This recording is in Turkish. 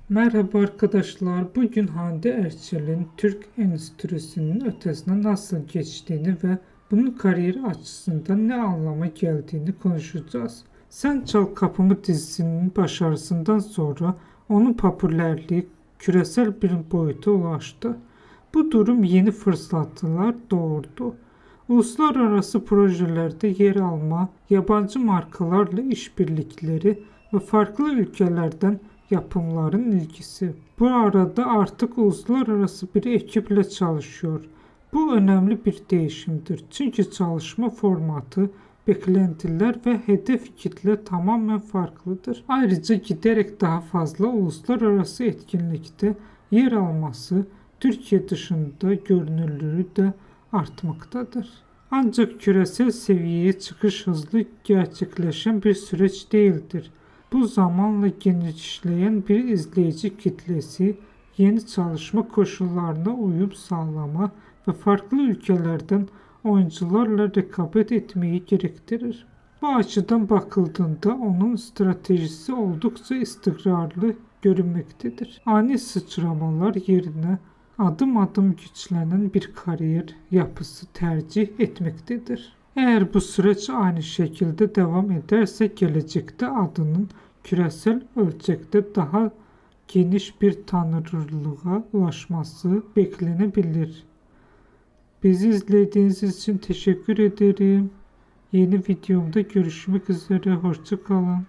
Merhaba arkadaşlar. Bugün Hande Erçel'in Türk endüstrisinin ötesine nasıl geçtiğini ve bunun kariyeri açısından ne anlama geldiğini konuşacağız. Sen Çal Kapımı dizisinin başarısından sonra onun popülerliği küresel bir boyuta ulaştı. Bu durum yeni fırsatlar doğurdu. Uluslararası projelerde yer alma, yabancı markalarla işbirlikleri ve farklı ülkelerden yapımların ilgisi. Bu arada artık uluslararası bir ekiple çalışıyor. Bu önemli bir değişimdir. Çünkü çalışma formatı, beklentiler ve hedef kitle tamamen farklıdır. Ayrıca giderek daha fazla uluslararası etkinlikte yer alması Türkiye dışında görünürlüğü de artmaktadır. Ancak küresel seviyeye çıkış hızlı gerçekleşen bir süreç değildir. Bu zamanla genişleyen bir izleyici kitlesi, yeni çalışma koşullarına uyum sağlama ve farklı ülkelerden oyuncularla rekabet etmeyi gerektirir. Bu açıdan bakıldığında onun stratejisi oldukça istikrarlı görünmektedir. Ani sıçramalar yerine adım adım güçlenen bir kariyer yapısı tercih etmektedir. Eğer bu süreç aynı şekilde devam ederse gelecekte adının küresel ölçekte daha geniş bir tanınırlığa ulaşması beklenebilir. Bizi izlediğiniz için teşekkür ederim. Yeni videomda görüşmek üzere. Hoşça kalın.